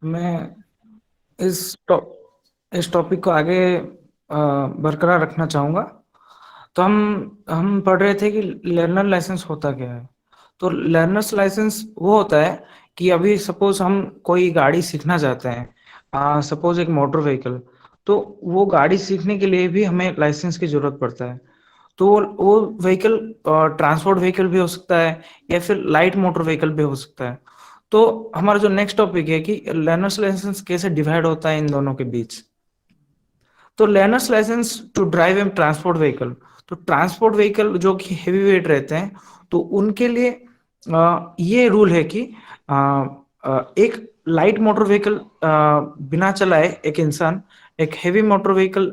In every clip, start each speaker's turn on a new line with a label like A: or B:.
A: मैं इस टॉ इस टॉपिक को आगे बरकरार रखना चाहूँगा। तो हम पढ़ रहे थे कि लर्नर लाइसेंस होता क्या है। तो लर्नर्स लाइसेंस वो होता है कि अभी सपोज हम कोई गाड़ी सीखना चाहते हैं, सपोज एक मोटर व्हीकल। तो वो गाड़ी सीखने के लिए भी हमें लाइसेंस की जरूरत पड़ता है। तो वो व्हीकल ट्रांसपोर्ट व्हीकल भी हो सकता है या फिर लाइट मोटर व्हीकल भी हो सकता है। तो हमारा जो नेक्स्ट टॉपिक है कि लर्नर्स लाइसेंस कैसे डिवाइड होता है इन दोनों के बीच। तो learner's licence to drive and transport vehicle. तो ट्रांसपोर्ट व्हीकल जो कि हेवी वेट रहते हैं, तो उनके लिए ये रूल है कि एक लाइट मोटर व्हीकल बिना चलाए एक इंसान एक हेवी मोटर व्हीकल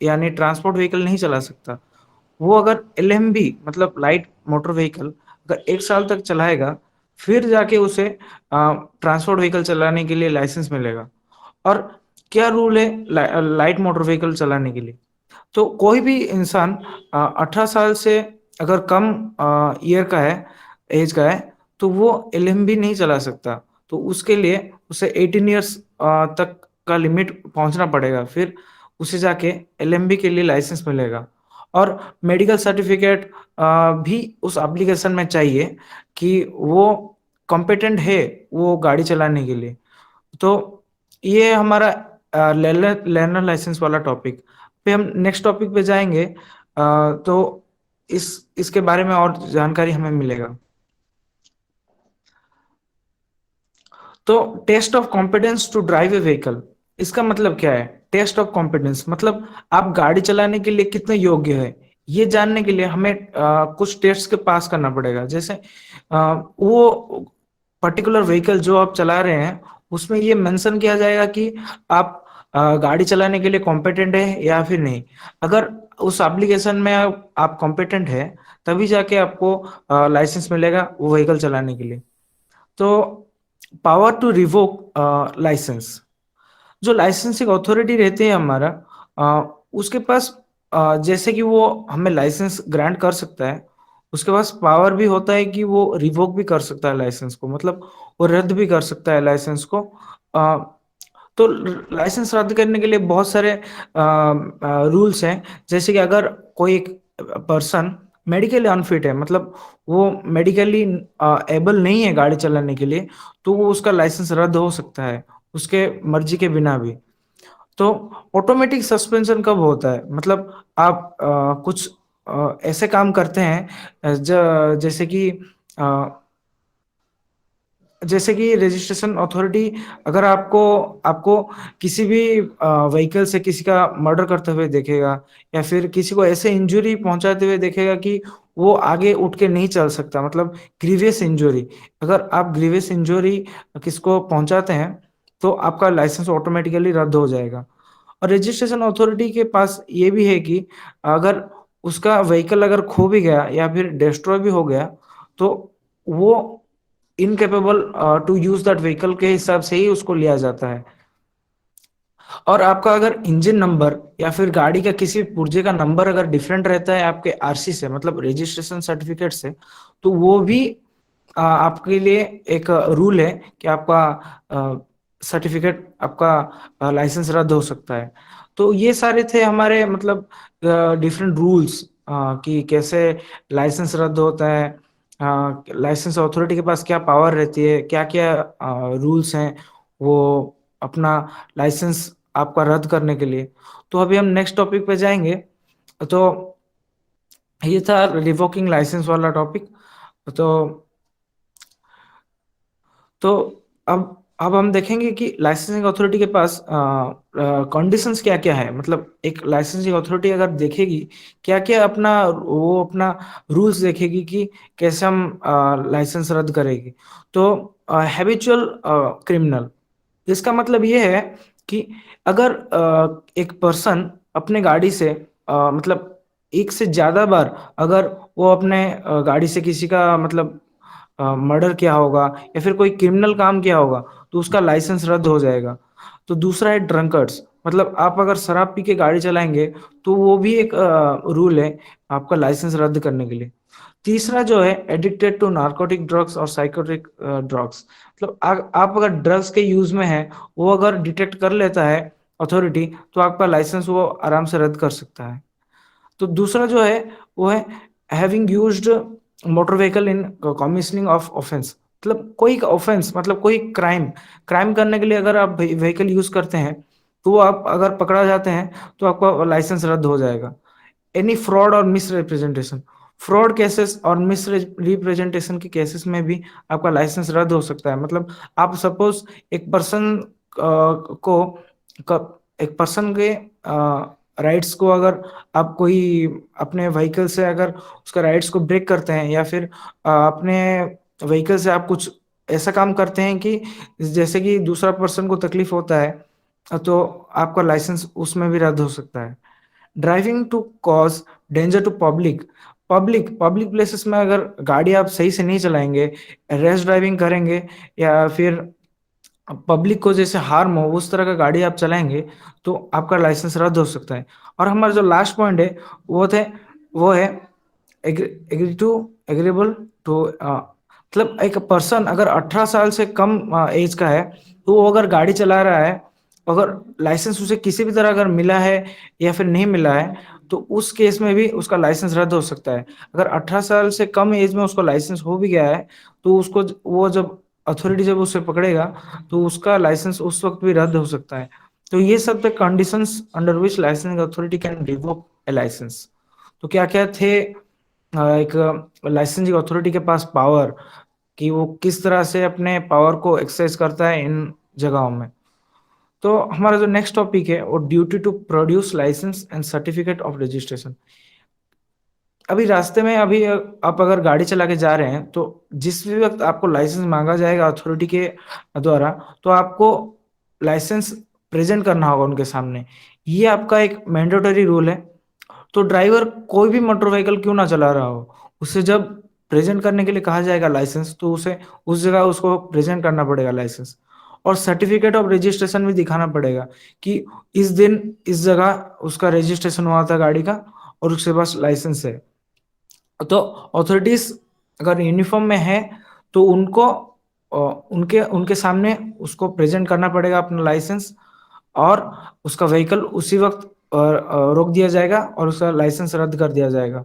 A: यानी ट्रांसपोर्ट व्हीकल नहीं चला सकता। वो अगर एलएमवी मतलब लाइट मोटर व्हीकल अगर 1 साल तक चलाएगा, फिर जाके उसे ट्रांसपोर्ट व्हीकल चलाने के लिए लाइसेंस मिलेगा। और क्या रूल है लाइट मोटर व्हीकल चलाने के लिए। तो कोई भी इंसान 18 साल से अगर कम ईयर का है, एज का है, तो वो एलएमवी नहीं चला सकता। तो उसके लिए उसे 18 ईयर्स तक का लिमिट पहुंचना पड़ेगा, फिर उसे जाके एलएमवी के लिए लाइसेंस मिलेगा। और मेडिकल सर्टिफिकेट भी उस एप्लीकेशन में चाहिए कि वो कॉम्पिटेंट है वो गाड़ी चलाने के लिए। तो ये हमारा लर्नर लाइसेंस वाला टॉपिक पे हम नेक्स्ट टॉपिक पे जाएंगे। तो इसके बारे में और जानकारी हमें मिलेगा। तो test of competence to drive a vehicle, इसका मतलब क्या है। टेस्ट ऑफ कॉम्पिटेंस मतलब आप गाड़ी चलाने के लिए कितने योग्य है, ये जानने के लिए हमें कुछ टेस्ट के पास करना पड़ेगा। जैसे वो पर्टिकुलर व्हीकल जो आप चला रहे हैं, उसमें ये मेंशन किया जाएगा कि आप गाड़ी चलाने के लिए कॉम्पिटेंट है या फिर नहीं। अगर उस एप्लीकेशन में आप कॉम्पिटेंट है, तभी जाके आपको लाइसेंस मिलेगा वो व्हीकल चलाने के लिए। तो पावर टू रिवोक लाइसेंस, जो लाइसेंसिंग अथॉरिटी रहती है हमारा, उसके पास जैसे कि वो हमें लाइसेंस ग्रांट कर सकता है, उसके पास पावर भी होता है कि वो रिवोक भी कर सकता है लाइसेंस को, मतलब वो रद्द भी कर सकता है लाइसेंस को। अ, तो लाइसेंस रद्द करने के लिए बहुत सारे रूल्स हैं। जैसे कि अगर कोई एक पर्सन मेडिकली अनफिट है, मतलब वो मेडिकली एबल नहीं है गाड़ी चलाने के लिए, तो वो उसका लाइसेंस रद्द हो सकता है उसके मर्जी के बिना भी। तो ऑटोमेटिक सस्पेंशन कब होता है, मतलब आप कुछ ऐसे काम करते हैं जैसे कि अ, जैसे कि रजिस्ट्रेशन अथॉरिटी अगर आपको आपको किसी भी व्हीकल से किसी का मर्डर करते हुए देखेगा, या फिर किसी को ऐसे इंजरी पहुंचाते हुए देखेगा कि वो आगे उठ के नहीं चल सकता, मतलब ग्रीवियस इंजरी। अगर आप ग्रीवियस इंजरी किसको पहुंचाते हैं, तो आपका लाइसेंस ऑटोमेटिकली रद्द हो जाएगा। और रजिस्ट्रेशन अथॉरिटी के पास ये भी है कि अगर उसका व्हीकल अगर खो भी गया या फिर डिस्ट्रॉय भी हो गया, तो वो incapable to use that vehicle के हिसाब से ही उसको लिया जाता है। और आपका अगर इंजन नंबर या फिर गाड़ी का किसी पुर्जे का नंबर अगर डिफरेंट रहता है आपके आरसी से, मतलब रजिस्ट्रेशन सर्टिफिकेट से, तो वो भी आपके लिए एक रूल है कि आपका सर्टिफिकेट आपका लाइसेंस रद्द हो सकता है। तो ये सारे थे हमारे मतलब डिफरेंट रूल्स कि कैसे लाइसेंस रद्द होता है, लाइसेंस अथॉरिटी के पास क्या पावर रहती है, क्या क्या रूल्स हैं वो अपना लाइसेंस आपका रद्द करने के लिए। तो अभी हम नेक्स्ट टॉपिक पे जाएंगे। तो ये था रिवोकिंग लाइसेंस वाला टॉपिक। तो तो अब हम देखेंगे कि लाइसेंसिंग अथॉरिटी के पास कंडीशंस क्या क्या है, मतलब एक लाइसेंसिंग अथॉरिटी अगर देखेगी क्या क्या अपना वो अपना रूल्स देखेगी कि कैसे हम लाइसेंस रद्द करेगी। तो हैबिचुअल क्रिमिनल, इसका मतलब ये है कि अगर एक पर्सन अपने गाड़ी से मतलब एक से ज्यादा बार अगर वो अपने गाड़ी से किसी का मतलब मर्डर किया होगा या फिर कोई क्रिमिनल काम किया होगा, तो उसका लाइसेंस रद्द हो जाएगा। तो दूसरा है ड्रंकर्स, मतलब आप अगर शराब पी के गाड़ी चलाएंगे, तो वो भी एक रूल है आपका लाइसेंस रद्द करने के लिए। तीसरा जो है एडिक्टेड टू नार्कोटिक ड्रग्स और साइकोट्रिक ड्रग्स, मतलब आप अगर ड्रग्स के यूज में है, वो अगर डिटेक्ट कर लेता है अथॉरिटी, तो आपका लाइसेंस वो आराम से रद्द कर सकता है। तो दूसरा जो है वो है having used motor vehicle in commissioning of offence, मतलब कोई ऑफेंस मतलब कोई क्राइम क्राइम करने के लिए अगर आप व्हीकल यूज करते हैं, तो वो आप अगर पकड़ा जाते हैं तो आपका लाइसेंस रद्द हो जाएगा। एनी फ्रॉड और मिस रिप्रेजेंटेशन, फ्रॉड केसेस और मिस रिप्रेजेंटेशन के केसेस में भी आपका लाइसेंस रद्द हो सकता है। मतलब आप सपोज एक पर्सन को एक पर्सन के राइट्स को अगर आप कोई अपने व्हीकल से अगर उसका राइट्स को ब्रेक करते हैं, या फिर अपने व्हीकल से आप कुछ ऐसा काम करते हैं कि जैसे कि दूसरा पर्सन को तकलीफ होता है, तो आपका लाइसेंस उसमें भी रद्द हो सकता है। Driving to cause danger to public places में अगर गाड़ी आप सही से नहीं चलाएंगे, रैश ड्राइविंग करेंगे, या फिर पब्लिक को जैसे हार्म हो उस तरह का गाड़ी आप चलाएंगे, तो आपका लाइसेंस रद्द हो सकता है। और हमारा जो लास्ट पॉइंट है वो है एग्री टू एग्रीबल टू, मतलब एक पर्सन अगर 18 साल से कम एज का है, तो वो अगर गाड़ी चला रहा है, अगर लाइसेंस उसे किसी भी तरह अगर मिला है या फिर नहीं मिला है, तो उस केस में भी उसका लाइसेंस रद्द हो सकता है। अगर 18 साल से कम एज में उसका लाइसेंस हो भी गया है, तो उसको वो जब अथॉरिटी जब उसे पकड़ेगा, तो उसका लाइसेंस उस वक्त भी रद्द हो सकता है। तो ये सब the conditions under which licensing authority can revoke a licence. तो क्या क्या थे एक लाइसेंसिंग अथॉरिटी के पास पावर, कि वो किस तरह से अपने पावर को एक्सरसाइज करता है इन जगहों में। तो हमारा जो नेक्स्ट टॉपिक है वो duty to produce licence and certificate of registration. अभी रास्ते में अभी आप अगर गाड़ी चला के जा रहे हैं, तो जिस भी वक्त आपको लाइसेंस मांगा जाएगा अथॉरिटी के द्वारा, तो आपको लाइसेंस प्रेजेंट करना होगा उनके सामने। ये आपका एक मैंडेटरी रूल है। तो ड्राइवर कोई भी मोटर व्हीकल क्यों ना चला रहा हो, उसे जब प्रेजेंट करने के लिए कहा जाएगा लाइसेंस, तो उसे उस जगह उसको प्रेजेंट करना पड़ेगा लाइसेंस। और सर्टिफिकेट ऑफ रजिस्ट्रेशन भी दिखाना पड़ेगा कि इस दिन इस जगह उसका रजिस्ट्रेशन हुआ था गाड़ी का, और उसके पास लाइसेंस है। तो अथॉरिटीज अगर यूनिफॉर्म में है, तो उनको उनके उनके सामने उसको प्रेजेंट करना पड़ेगा अपना लाइसेंस, और उसका व्हीकल उसी वक्त रोक दिया जाएगा और उसका लाइसेंस रद्द कर दिया जाएगा।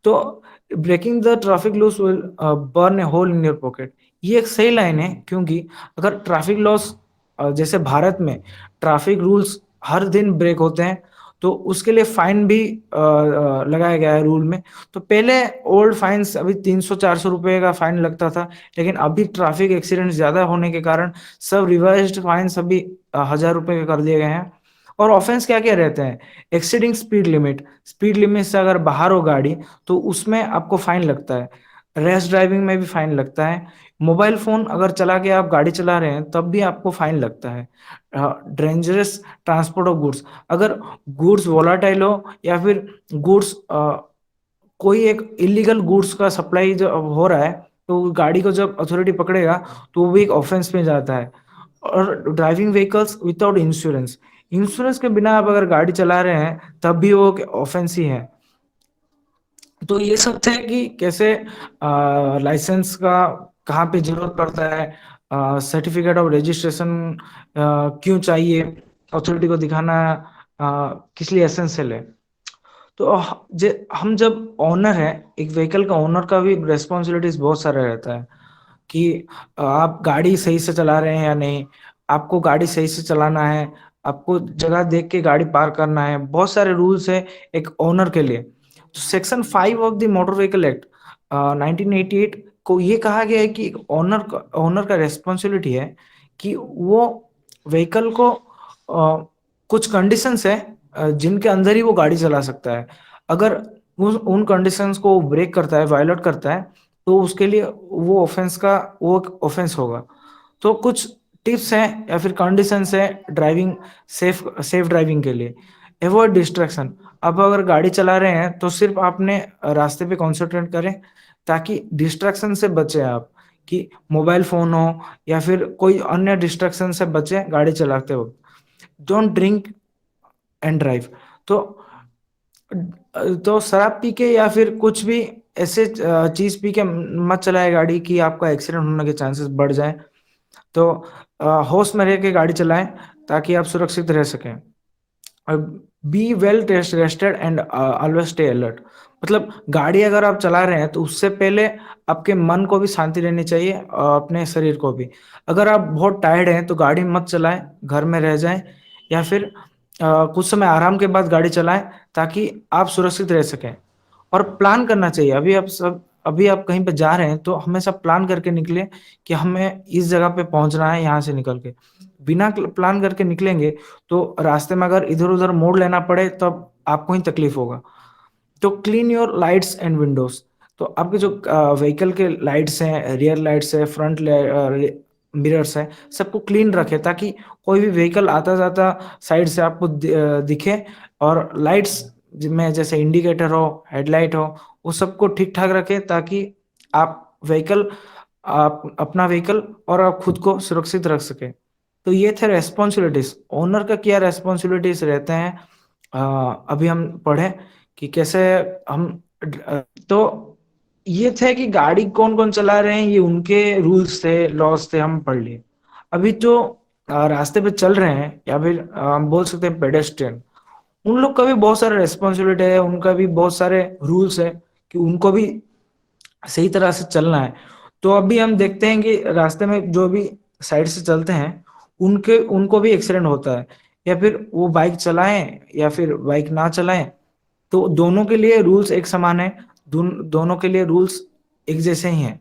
A: तो breaking the traffic laws will burn a hole in your pocket, ये एक सही लाइन है, क्योंकि अगर ट्रैफिक लॉस जैसे भारत में ट्रैफिक रूल्स हर दिन ब्रेक होते हैं, तो उसके लिए फाइन भी लगाया गया है रूल में। तो पहले ओल्ड फाइन्स अभी 300-400 रुपए का फाइन लगता था, लेकिन अभी ट्रैफिक एक्सीडेंट ज्यादा होने के कारण सब रिवाइज्ड फाइन्स अभी 1000 रुपए के कर दिए गए हैं। और ऑफेंस क्या क्या रहते हैं? एक्सीडिंग स्पीड लिमिट से अगर बाहर हो गाड़ी, तो उसमें आपको फाइन लगता है। रैश ड्राइविंग में भी फाइन लगता है। मोबाइल फोन अगर चला के आप गाड़ी चला रहे हैं, तब भी आपको फाइन लगता है। डेंजरस ट्रांसपोर्ट ऑफ गुड्स, अगर गुड्स वोलाटाइल हो, या फिर गुड्स कोई एक इलीगल गुड्स का सप्लाई जो हो रहा है, तो गाड़ी को जब अथॉरिटी पकड़ेगा, तो वो भी एक ऑफेंस में जाता है। और driving vehicles without insurance, insurance के बिना आप अगर गाड़ी चला रहे हैं, तब भी वो ऑफेंस ही है। तो ये सब थे कि कैसे लाइसेंस का कहाँ पे जरूरत पड़ता है, सर्टिफिकेट ऑफ रजिस्ट्रेशन क्यों चाहिए, अथॉरिटी को दिखाना किस लिए एसेंशियल है। तो हम जब ओनर है, एक व्हीकल का ओनर का भी रेस्पॉन्सिबिलिटीज बहुत सारा रहता है, कि आप गाड़ी सही से चला रहे हैं या नहीं, आपको गाड़ी सही से चलाना है, आपको जगह देख के गाड़ी पार करना है, बहुत सारे रूल्स है एक ओनर के लिए। तो section 5 of the motor vehicle act 1988 को ये कहा गया है कि ओनर का रेस्पॉन्सिबिलिटी है कि वो व्हीकल को कुछ कंडीशंस है जिनके अंदर ही वो गाड़ी चला सकता है। अगर उन कंडीशंस को ब्रेक करता है, वायलेट करता है, तो उसके लिए वो ऑफेंस होगा। तो कुछ टिप्स हैं या फिर कंडीशंस हैं ड्राइविंग, सेफ ड्राइविंग के लिए। अवॉइड डिस्ट्रैक्शन, आप अगर गाड़ी चला रहे हैं, तो सिर्फ आपने रास्ते पे कॉन्सेंट्रेट करें, ताकि डिस्ट्रैक्शन से बचे आप, कि मोबाइल फोन हो या फिर कोई अन्य डिस्ट्रैक्शन से बचे गाड़ी चलाते वक्त। डोंट ड्रिंक एंड ड्राइव, तो शराब पी के या फिर कुछ भी ऐसे चीज पी के मत चलाए गाड़ी कि आपका एक्सीडेंट होने के चांसेस बढ़ जाए। तो होश में रह के गाड़ी चलाएं ताकि आप सुरक्षित रह सकें। Be well rested and always stay alert. मतलब गाड़ी अगर आप चला रहे हैं तो उससे पहले आपके मन को भी शांति रहनी चाहिए और अपने शरीर को भी। अगर आप बहुत टायर्ड हैं तो गाड़ी मत चलाएं, घर में रह जाएं, या फिर कुछ समय आराम के बाद गाड़ी चलाएं ताकि आप सुरक्षित रह सकें। और प्लान करना चाहिए। अभी आप कहीं पे जा रहे हैं तो हमेशा प्लान करके निकले कि हमें इस जगह पे पहुंचना है, यहाँ से निकल के। बिना प्लान करके निकलेंगे तो रास्ते में अगर इधर उधर मोड़ लेना पड़े तब आपको ही तकलीफ होगा। तो clean your lights and Windows. तो आपके जो व्हीकल के लाइट्स हैं, रियर लाइट्स है, फ्रंट मिरर्स है, सबको क्लीन रखें ताकि कोई भी व्हीकल आता जाता साइड से आपको दिखे। और लाइट्स में जैसे इंडिकेटर हो, हेडलाइट हो, वो सबको ठीक ठाक रखें ताकि आप अपना व्हीकल और आप खुद को सुरक्षित रख सके। तो ये थे रेस्पॉन्सिबिलिटीज। ओनर का क्या रेस्पॉन्सिबिलिटीज रहते हैं, अभी हम पढ़े कि कैसे हम तो ये थे कि गाड़ी कौन कौन चला रहे हैं, ये उनके रूल्स थे, लॉस थे, हम पढ़ लिए। अभी जो रास्ते पे चल रहे हैं या फिर हम बोल सकते हैं पेडेस्ट्रियन, उन लोग का भी बहुत सारे रेस्पॉन्सिबिलिटी है, उनका भी बहुत सारे रूल्स है कि उनको भी सही तरह से चलना है। तो अभी हम देखते हैं कि रास्ते में जो भी साइड से चलते हैं उनके उनको भी एक्सीडेंट होता है, या फिर वो बाइक चलाएं या फिर बाइक ना चलाएं, तो दोनों के लिए रूल्स एक समान है। दोनों के लिए रूल्स एक जैसे ही हैं।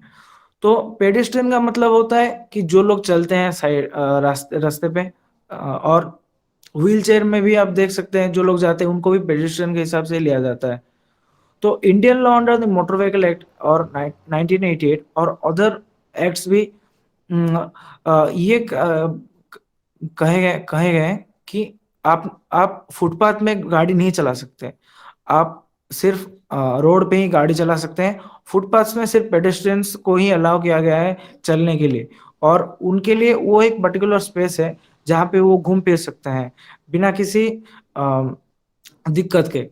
A: तो पेडेस्ट्रियन का मतलब होता है कि जो लोग चलते हैं साइड रास्ते पे, और व्हील चेयर में भी आप देख सकते हैं जो लोग जाते हैं उनको भी पेडेस्ट्रियन के हिसाब से लिया जाता है। तो Indian law under the motor vehicle act और 1988 और अदर एक्ट्स भी ये कहे गए कि आप फुटपाथ में गाड़ी नहीं चला सकते। आप सिर्फ रोड पे ही गाड़ी चला सकते हैं। फुटपाथ में सिर्फ पेडेस्ट्रियंस को ही अलाउ किया गया है चलने के लिए, और उनके लिए वो एक पर्टिकुलर स्पेस है जहाँ पे वो घूम फिर सकते हैं बिना किसी दिक्कत के।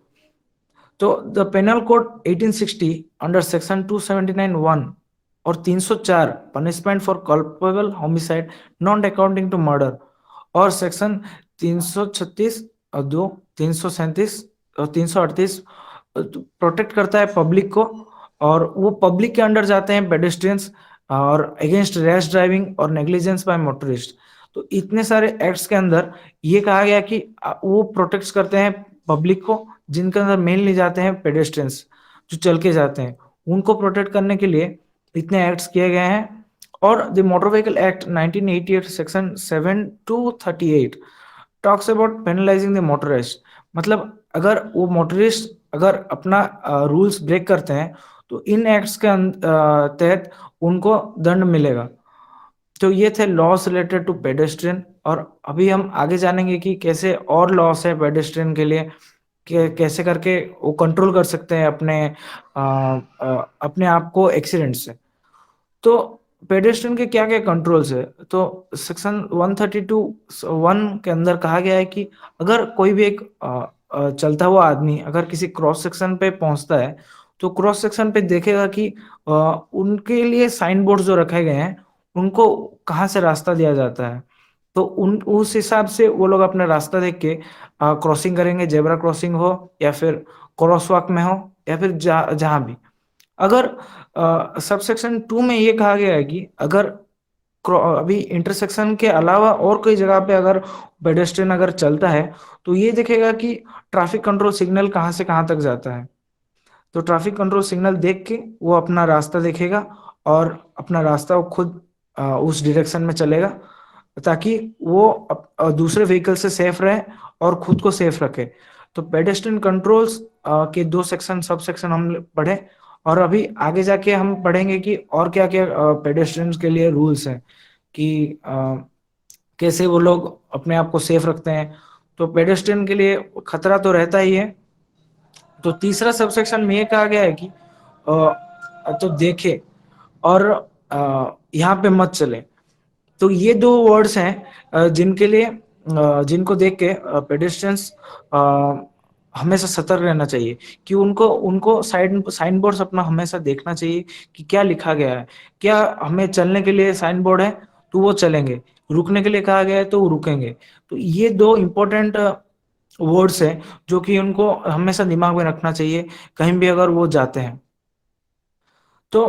A: तो the penal code 1860 under section 279(1) और 304 punishment for culpable homicide not accounting to murder, और सेक्शन 336 और 2 337 और 338 प्रोटेक्ट करता है पब्लिक को। और वो पब्लिक के अंडर जाते हैं पेडेस्ट्रियंस, और अगेंस्ट रैश ड्राइविंग और नेग्लिजेंस बाय मोटरिस्ट। तो इतने सारे एक्ट्स के अंदर ये कहा गया कि वो प्रोटेक्ट करते हैं पब्लिक को, जिनके अंदर मेनली जाते हैं पेडेस्ट्रियंस जो चल के जाते हैं, उनको प्रोटेक्ट करने के लिए इतने एक्ट्स किए गए हैं। और the motor vehicle act 1988 section 7 to 38 talks about penalizing the motorist. मतलब अगर वो मोटरिस्ट अगर अपना रूल्स ब्रेक करते हैं तो इन एक्ट्स के तहत उनको दंड मिलेगा। तो ये थे लॉस रिलेटेड टू पेडेस्ट्रियन। और अभी हम आगे जानेंगे कि कैसे और लॉस है पेडेस्ट्रियन के लिए, कैसे करके वो कंट्रोल कर सकते हैं अपने आप को एक्सीडेंट से। तो पेडेस्ट्रियन के क्या क्या कंट्रोल्स है, तो सेक्शन 132(1) के अंदर कहा गया है कि अगर कोई भी एक चलता हुआ आदमी अगर किसी क्रॉस सेक्शन पे पहुंचता है तो क्रॉस सेक्शन पे देखेगा कि उनके लिए साइन बोर्ड जो रखे गए हैं उनको कहाँ से रास्ता दिया जाता है। तो उस हिसाब से वो लोग अपना रास्ता देख के क्रॉसिंग करेंगे, जेब्रा क्रॉसिंग हो या फिर क्रॉसवॉक में हो या फिर जहां भी। अगर सबसेक्शन 2 में ये कहा गया है कि अगर अभी इंटरसेक्शन के अलावा और कोई जगह पे अगर पेडेस्ट्रियन अगर चलता है तो ये देखेगा कि ट्रैफिक कंट्रोल सिग्नल कहाँ से कहाँ तक जाता है। तो ट्रैफिक कंट्रोल सिग्नल देख के वो अपना रास्ता देखेगा और अपना रास्ता वो खुद उस डायरेक्शन में चलेगा ताकि वो दूसरे व्हीकल से सेफ रहे और खुद को सेफ रखे। तो पेडेस्ट्रियन कंट्रोल्स के 2 सेक्शन सब सेक्शन हम पढ़े, और अभी आगे जाके हम पढ़ेंगे कि और क्या क्या पेडेस्ट्रियंस के लिए रूल्स हैं कि कैसे वो लोग अपने आप को सेफ रखते हैं। तो पेडेस्ट्रियन के लिए खतरा तो रहता ही है। तो तीसरा सबसेक्शन में ये कहा गया है कि तो देखे और यहाँ पे मत चले। तो ये 2 वर्ड्स हैं जिनके लिए जिनको देख के पेडेस्ट्रियंस हमेशा सतर्क रहना चाहिए कि उनको उनको साइन बोर्ड्स अपना हमेशा देखना चाहिए कि क्या लिखा गया है। क्या हमें चलने के लिए साइन बोर्ड है तो वो चलेंगे, रुकने के लिए कहा गया है तो वो रुकेंगे। तो ये दो इम्पोर्टेंट वर्ड्स हैं जो कि उनको हमेशा दिमाग में रखना चाहिए कहीं भी अगर वो जाते हैं। तो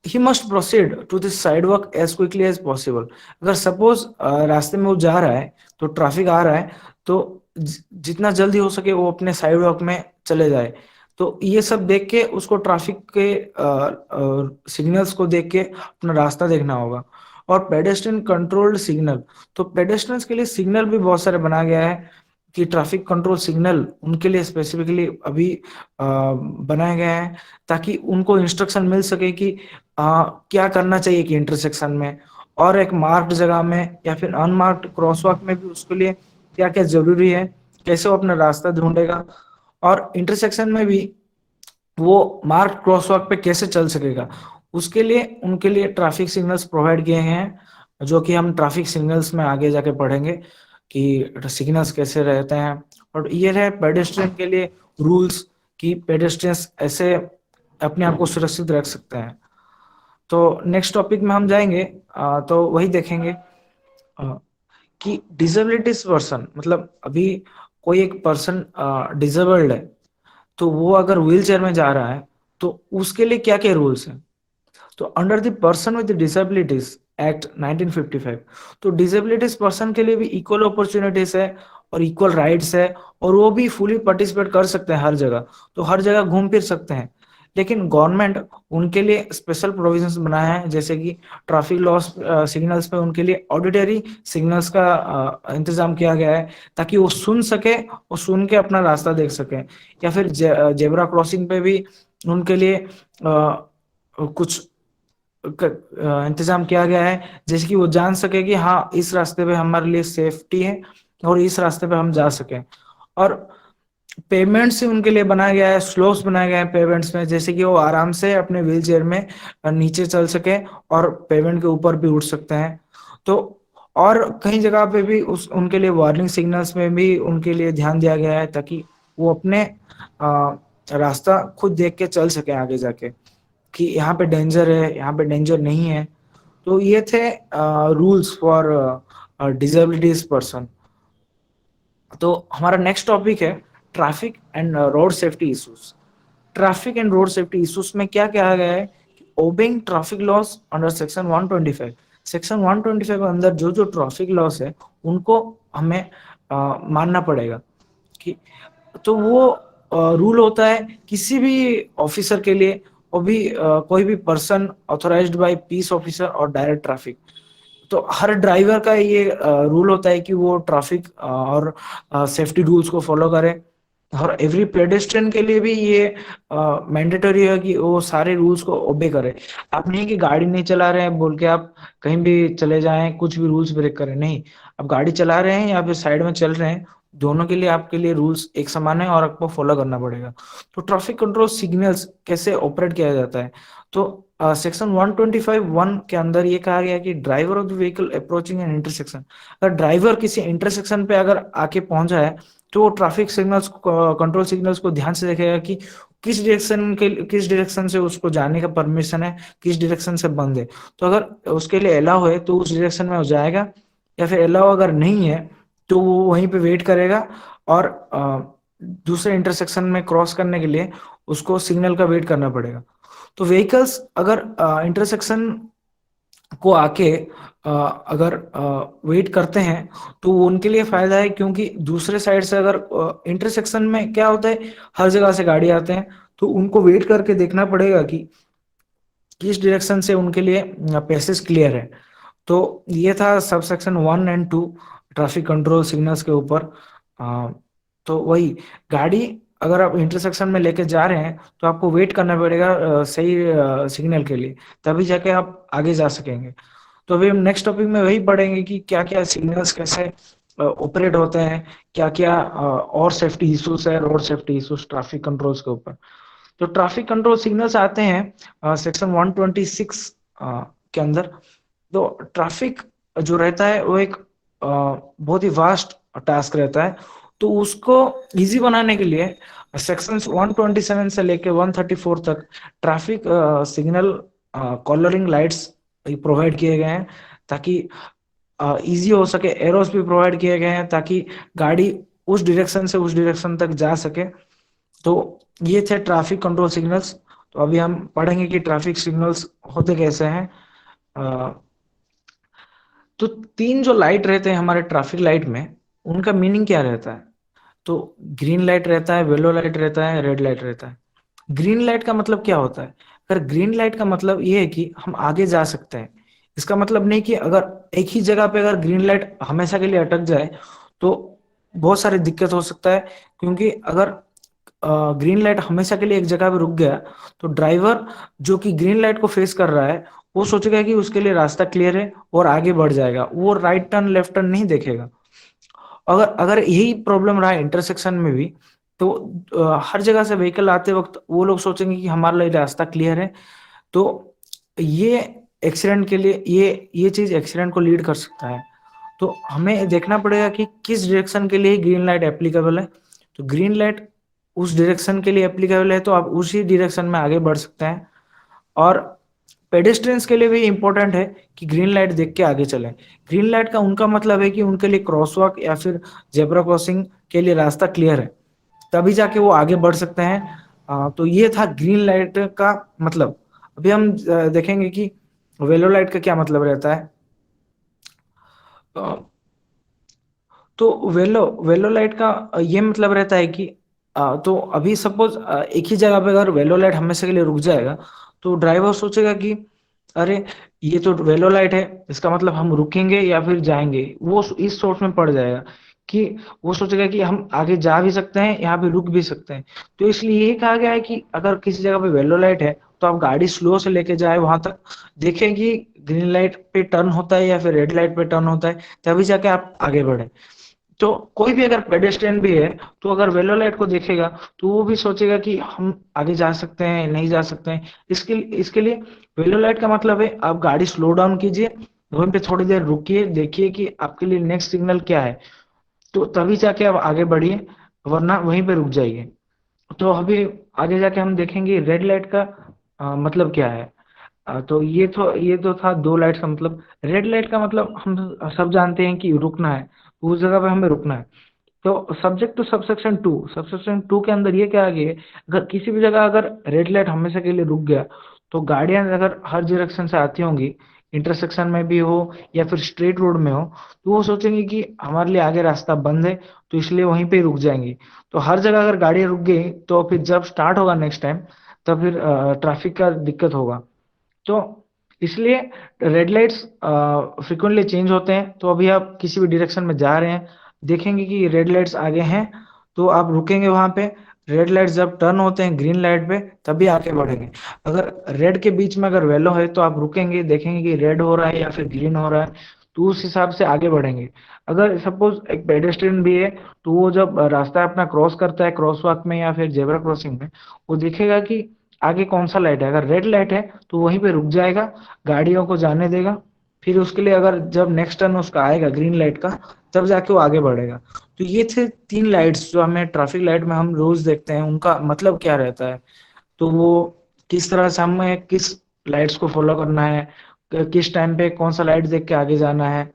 A: he must proceed to this sidewalk as quickly as possible. अगर सपोज रास्ते में वो जा रहा है तो ट्रैफिक आ रहा है, तो जितना जल्दी हो सके वो अपने साइड वॉक में चले जाए। तो ये सब देख के उसको ट्रैफिक के सिग्नल्स को देख के अपना रास्ता देखना होगा। और पेडेस्ट्रियन कंट्रोल्ड सिग्नल, तो पेडेस्ट्रियंस के लिए सिग्नल भी बहुत सारे बनाया गया है कि ट्रैफिक कंट्रोल सिग्नल उनके लिए स्पेसिफिकली अभी बनाया गया है ताकि उनको इंस्ट्रक्शन मिल सके कि क्या करना चाहिए कि इंटरसेक्शन में और एक मार्क्ड जगह में या फिर अनमार्क्ड क्रॉसवॉक में भी उसके लिए क्या क्या जरूरी है, कैसे वो अपना रास्ता ढूंढेगा, और इंटरसेक्शन में भी वो मार्क क्रॉसवॉक पे कैसे चल सकेगा। उसके लिए उनके लिए ट्रैफिक सिग्नल्स प्रोवाइड किए हैं जो कि हम ट्रैफिक सिग्नल्स में आगे जाके पढ़ेंगे कि सिग्नल्स कैसे रहते हैं। और ये है पेडेस्ट्रियन के लिए रूल्स कि पेडेस्ट्रियंस ऐसे अपने आप को सुरक्षित रख सकते हैं। तो नेक्स्ट टॉपिक में हम जाएंगे तो वही देखेंगे कि डिसेबिलिटीज पर्सन, मतलब अभी कोई एक पर्सन डिसेबल्ड है तो वो अगर व्हील चेयर में जा रहा है तो उसके लिए क्या क्या रूल्स हैं। तो under the person with disabilities act 1955, तो डिसेबिलिटीज पर्सन के लिए भी इक्वल अपॉर्चुनिटीज है और इक्वल राइट्स है, और वो भी फुली पार्टिसिपेट कर सकते हैं हर जगह, तो हर जगह घूम फिर सकते हैं। लेकिन गवर्नमेंट उनके लिए स्पेशल प्रोविजंस बनाया है, जैसे कि ट्रैफिक लॉस सिग्नल्स पे उनके लिए ऑडिटरी सिग्नल्स का इंतजाम किया गया है ताकि वो सुन सके और सुन के अपना रास्ता देख सके। या फिर जेब्रा क्रॉसिंग पे भी उनके लिए कुछ इंतजाम किया गया है, जैसे कि वो जान सके कि हाँ इस रास्ते पे हमारे लिए सेफ्टी है और इस रास्ते पे हम जा सके। और पेमेंट्स ही उनके लिए बनाया गया है, स्लोप्स बनाए गए हैं पेमेंट्स में, जैसे कि वो आराम से अपने व्हील चेयर में नीचे चल सके और पेमेंट के ऊपर भी उठ सकते हैं। तो और कई जगह पे भी उस उनके लिए वार्निंग सिग्नल्स में भी उनके लिए ध्यान दिया गया है ताकि वो अपने रास्ता खुद देख के चल सके आगे जाके कि यहाँ पे डेंजर है, यहाँ पे डेंजर नहीं है। तो ये थे रूल्स फॉर डिसेबिलिटीज पर्सन। तो हमारा नेक्स्ट टॉपिक है traffic and road safety issues. Traffic and road safety issues में क्या कहा गया है, obeying traffic laws under section 125, section 125 के अंदर जो जो ट्रैफिक लॉस है उनको हमें मानना पड़ेगा कि, तो वो रूल होता है किसी भी ऑफिसर के लिए, और भी कोई भी person authorised by peace officer और डायरेक्ट ट्रैफिक। तो हर ड्राइवर का ये रूल होता है कि वो ट्रैफिक और सेफ्टी रूल्स को फॉलो करे। और एवरी पेडेस्ट्रियन के लिए भी ये मैंडेटरी है कि वो सारे रूल्स को ओबे करे। आप नहीं कि गाड़ी नहीं चला रहे हैं बोल के आप कहीं भी चले जाएं कुछ भी रूल्स ब्रेक करें, नहीं। आप गाड़ी चला रहे हैं या फिर साइड में चल रहे हैं, दोनों के लिए आपके लिए रूल्स एक समान है और आपको फॉलो करना पड़ेगा। तो ट्रैफिक कंट्रोल सिग्नल्स कैसे ऑपरेट किया जाता है, तो सेक्शन 125(1) के अंदर ये कहा गया कि driver of the vehicle approaching N intersection, अगर ड्राइवर किसी इंटरसेक्शन पे अगर आके पहुंचा है तो वो ट्रैफिक सिग्नल्स कंट्रोल सिग्नल्स को ध्यान से देखेगा कि किस डायरेक्शन से उसको जाने का परमिशन है, किस डायरेक्शन से बंद है। तो अगर उसके लिए अलाउ है तो उस डायरेक्शन में हो जाएगा, या फिर अलाउ अगर नहीं है तो वो वहीं पे वेट करेगा और दूसरे इंटरसेक्शन में क्रॉस करने के लिए उसको सिग्नल का वेट करना पड़ेगा। तो व्हीकल्स अगर इंटरसेक्शन को आके अगर वेट करते हैं तो वो उनके लिए फायदा है, क्योंकि दूसरे साइड से अगर इंटरसेक्शन में क्या होता है हर जगह से गाड़ी आते हैं, तो उनको वेट करके देखना पड़ेगा कि किस डायरेक्शन से उनके लिए पैसेज क्लियर है। तो ये था sub section 1 and 2 traffic control signals के ऊपर। तो वही गाड़ी अगर आप इंटरसेक्शन में लेके जा रहे हैं तो आपको वेट करना पड़ेगा सही सिग्नल के लिए, तभी जाके आप आगे जा सकेंगे। तो अभी हम नेक्स्ट टॉपिक में वही पढ़ेंगे कि क्या क्या सिग्नल्स कैसे ऑपरेट होते हैं, क्या क्या और सेफ्टी इश्यूज है, road safety issues traffic controls के ऊपर। तो ट्रैफिक कंट्रोल सिग्नल्स आते हैं सेक्शन 126 के अंदर। तो ट्रैफिक जो रहता है वो एक बहुत ही वास्ट टास्क रहता है। तो उसको इजी बनाने के लिए सेक्शंस 127 से लेके 134 तक traffic signal colouring lights provide किए गए हैं, ताकि इजी हो सके। एरोस भी प्रोवाइड किए गए हैं ताकि गाड़ी उस डायरेक्शन से उस डायरेक्शन तक जा सके। तो ये थे ट्रैफिक कंट्रोल सिग्नल्स। तो अभी हम पढ़ेंगे कि ट्रैफिक सिग्नल्स होते कैसे हैं। तो तीन जो लाइट रहते हैं हमारे ट्रैफिक लाइट में, उनका मीनिंग क्या रहता है? तो ग्रीन लाइट रहता है, येलो लाइट रहता है, रेड लाइट रहता है। ग्रीन लाइट का मतलब क्या होता है? अगर ग्रीन लाइट का मतलब ये है कि हम आगे जा सकते हैं। इसका मतलब नहीं कि अगर एक ही जगह पे अगर ग्रीन लाइट हमेशा के लिए अटक जाए तो बहुत सारी दिक्कत हो सकता है। क्योंकि अगर ग्रीन लाइट हमेशा के लिए एक जगह पे रुक गया तो ड्राइवर जो कि ग्रीन लाइट को फेस कर रहा है वो सोचेगा कि उसके लिए रास्ता क्लियर है और आगे बढ़ जाएगा, वो राइट टर्न लेफ्ट टर्न नहीं देखेगा। अगर अगर यही प्रॉब्लम रहा इंटरसेक्शन में भी, तो हर जगह से व्हीकल आते वक्त वो लोग सोचेंगे कि हमारे लिए रास्ता क्लियर है। तो ये एक्सीडेंट के लिए ये चीज एक्सीडेंट को लीड कर सकता है। तो हमें देखना पड़ेगा कि किस डायरेक्शन के लिए ग्रीन लाइट एप्लीकेबल है। तो ग्रीन लाइट उस डायरेक्शन के लिए एप्लीकेबल है तो आप उसी डायरेक्शन में आगे बढ़ सकते हैं। और पेडेस्ट्रियंस के लिए भी इंपॉर्टेंट है कि ग्रीन लाइट देख के आगे चलें। ग्रीन लाइट का उनका मतलब है कि उनके लिए क्रॉसवॉक या फिर जेब्रा क्रॉसिंग के लिए रास्ता क्लियर है, तभी जाके वो आगे बढ़ सकते हैं। तो ये था ग्रीन लाइट का मतलब। अभी हम देखेंगे कि वेलो लाइट का क्या मतलब रहता है। तो वेलो वेलो लाइट का ये मतलब रहता है कि तो अभी सपोज एक ही जगह पे अगर वेलो लाइट हमेशा के लिए रुक जाएगा तो ड्राइवर सोचेगा कि अरे ये तो वेलो लाइट है, इसका मतलब हम रुकेंगे या फिर जाएंगे। वो इस सोच में पड़ जाएगा कि वो सोचेगा कि हम आगे जा भी सकते हैं, यहाँ पे रुक भी सकते हैं। तो इसलिए ये कहा गया है कि अगर किसी जगह पे वेलो लाइट है तो आप गाड़ी स्लो से लेके जाए वहां तक, देखें कि ग्रीन लाइट पे टर्न होता है या फिर रेड लाइट पे टर्न होता है, तभी जाके आप आगे बढ़े। तो कोई भी अगर पेडेस्ट्रियन भी है तो अगर वेलो लाइट को देखेगा तो वो भी सोचेगा कि हम आगे जा सकते हैं नहीं जा सकते हैं। इसके लिए वेलो लाइट का मतलब है आप गाड़ी स्लो डाउन कीजिए, वहीं पे थोड़ी देर रुकिए, देखिए कि आपके लिए नेक्स्ट सिग्नल क्या है, तो तभी जाके आप आगे बढ़िए, वरना वहीं पे रुक जाइए। तो अभी आगे जाके हम देखेंगे रेड लाइट का मतलब क्या है। तो ये तो था दो लाइट का मतलब। रेड लाइट का मतलब हम सब जानते हैं कि रुकना है, उस जगह पे हमें रुकना है। तो सब्जेक्ट टू सबसेक्शन 2 के अंदर ये क्या आ गया है, अगर किसी भी जगह अगर रेड लाइट हमेशा के लिए रुक गया तो गाड़ियां अगर हर डायरेक्शन से आती होंगी, इंटरसेक्शन में भी हो या फिर स्ट्रेट रोड में हो, तो वो सोचेंगे कि हमारे लिए आगे रास्ता बंद है, तो इसलिए वहीं पे ही रुक जाएंगे। तो हर जगह अगर गाड़ियां रुक गई तो फिर जब स्टार्ट होगा नेक्स्ट टाइम, तब फिर ट्रैफिक का दिक्कत होगा। तो इसलिए रेड लाइट्स फ्रिक्वेंटली चेंज होते हैं। तो अभी आप किसी भी डायरेक्शन में जा रहे हैं, देखेंगे कि रेड लाइट्स आगे हैं तो आप रुकेंगे वहां पे। रेड लाइट्स जब टर्न होते हैं ग्रीन लाइट पे तभी आगे बढ़ेंगे। अगर रेड के बीच में अगर वेलो है तो आप रुकेंगे, देखेंगे कि रेड हो रहा है या फिर ग्रीन हो रहा है, तो उस हिसाब से आगे बढ़ेंगे। अगर सपोज एक पेडेस्ट्रियन भी है तो वो जब रास्ता अपना क्रॉस करता है क्रॉस वॉक में या फिर जेब्रा क्रॉसिंग में, वो देखेगा कि आगे कौन सा लाइट है। अगर रेड लाइट है तो वहीं पे रुक जाएगा, गाड़ियों को जाने देगा। फिर उसके लिए अगर जब नेक्स्ट टर्न उसका आएगा ग्रीन लाइट का, तब जाके वो आगे बढ़ेगा। तो ये थे तीन लाइट्स जो हमें ट्रैफिक लाइट में हम रोज देखते हैं, उनका मतलब क्या रहता है। तो वो किस तरह से हमें किस लाइट्स को फॉलो करना है, किस टाइम पे कौन सा लाइट देख के आगे जाना है,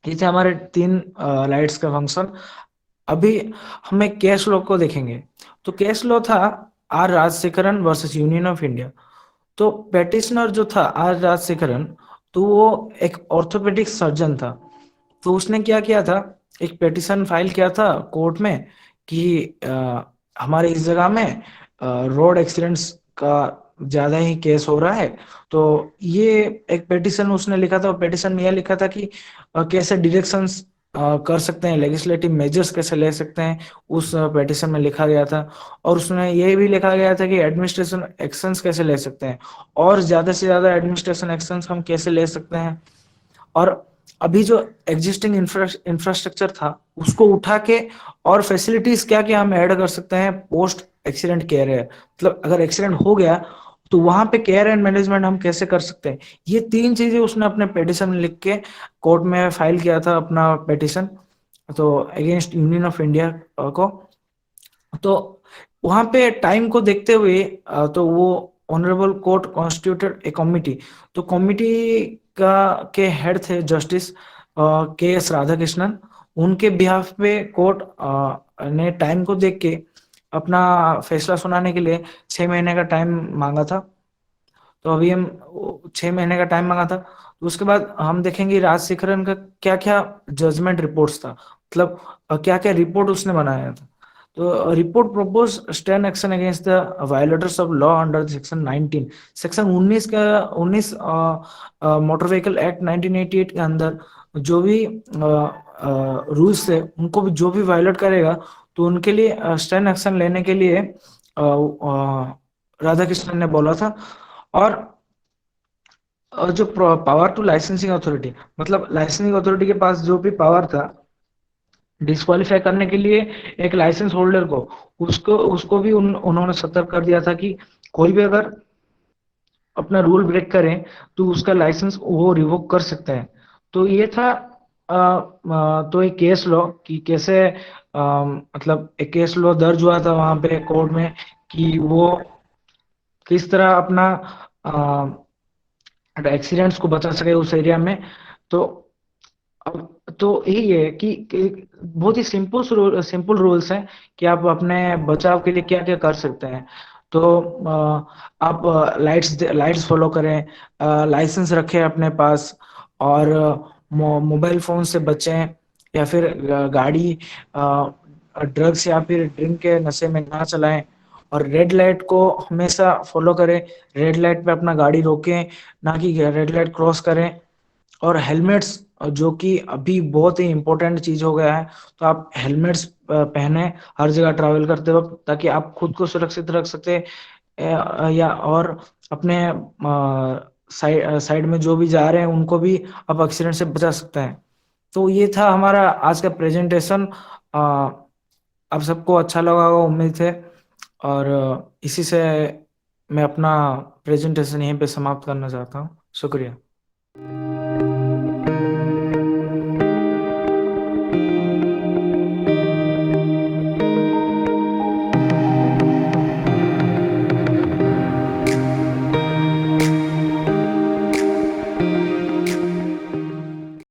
A: ये थे हमारे तीन लाइट्स का फंक्शन। अभी हमें कैश लॉ को देखेंगे। तो कैश लॉ था आर Rajasekharan versus union of India. तो पेटिशनर जो था आर राजशेखरन, तो वो एक ऑर्थोपेडिक सर्जन था। तो उसने क्या किया था, एक पेटिशन फाइल किया था कोर्ट में कि हमारे इस जगह में रोड एक्सीडेंट्स का ज्यादा ही केस हो रहा है। तो ये एक पेटिशन उसने लिखा था। पेटिशन में यह लिखा था कि कैसे डिरेक्शंस कर सकते हैं, लेजिस्लेटिव मेजर्स कैसे ले सकते हैं, उस पेटिशन में लिखा गया था। और उसमें यह भी लिखा गया था कि एडमिनिस्ट्रेशन एक्शंस कैसे ले सकते हैं, और ज्यादा से ज्यादा एडमिनिस्ट्रेशन एक्शंस हम कैसे ले सकते हैं। और अभी जो एग्जिस्टिंग इंफ्रास्ट्रक्चर था उसको उठा के और फैसिलिटीज क्या क्या हम ऐड कर सकते हैं पोस्ट एक्सीडेंट केयर है, मतलब अगर एक्सीडेंट हो गया तो वहां पे केयर एंड मैनेजमेंट हम कैसे कर सकते हैं। ये तीन चीजें उसने अपने पेटिशन में लिख के कोर्ट में फाइल किया था अपना पेटिशन। तो अगेंस्ट यूनियन ऑफ इंडिया को। तो वहां पे टाइम को देखते हुए तो वो ऑनरेबल कोर्ट कॉन्स्टिट्यूटेड ए कमिटी। तो कमिटी का के हेड थे जस्टिस के एस राधाकृष्णन। उनके बिहाफ पे कोर्ट ने टाइम को देख के अपना फैसला सुनाने के लिए 6 महीने का टाइम मांगा था। तो अभी हम 6 महीने का टाइम मांगा था। तो उसके बाद हम देखेंगे राजशेखरन का क्या क्या जजमेंट रिपोर्ट्स था, मतलब क्या क्या रिपोर्ट उसने बनाया था। तो report propose stand action against the violators of law under section 19। Section 19 का 19 मोटर व्हीकल एक्ट 1988 के अंदर जो भी रूल्स थे उनको भी जो भी वायोलेट करेगा तो उनके लिए स्टैंड एक्शन लेने के लिए राधाकृष्णन ने बोला था। और जो पावर टू लाइसेंसिंग अथॉरिटी, मतलब लाइसेंसिंग अथॉरिटी के पास जो भी पावर था डिस्क्वालीफाई करने के लिए एक लाइसेंस होल्डर को, उसको उसको भी उन्होंने सतर्क कर दिया था कि कोई भी अगर अपना रूल ब्रेक करें तो उसका लाइसेंस वो रिवोक कर सकता है। तो ये था तो एक केस लॉ कि कैसे मतलब एक केस लॉ दर्ज हुआ था वहां पे कोर्ट में कि वो किस तरह अपना एक्सीडेंट्स को बचा सके उस एरिया में। तो अब तो यही है कि बहुत ही सिंपल रूल्स हैं कि आप अपने बचाव के लिए क्या क्या कर सकते हैं। तो आप लाइट्स फॉलो करें, लाइसेंस रखें अपने पास, और मोबाइल फोन से बचें, या फिर गाड़ी ड्रग्स या फिर ड्रिंक के नशे में ना चलाएं, और रेड लाइट को हमेशा फॉलो करें। रेड लाइट पे अपना गाड़ी रोकें, ना कि रेड लाइट क्रॉस करें। और हेलमेट्स, जो कि अभी बहुत ही इंपॉर्टेंट चीज हो गया है, तो आप हेलमेट्स पहने हर जगह ट्रैवल करते वक्त, ताकि आप खुद को सुरक्षित रख सकते या और अपने साइड साइड में जो भी जा रहे हैं उनको भी आप एक्सीडेंट से बचा सकते हैं। तो ये था हमारा आज का प्रेजेंटेशन। आप सबको अच्छा लगा होगा उम्मीद है। और इसी से मैं अपना प्रेजेंटेशन यहीं पे समाप्त करना चाहता हूँ। शुक्रिया।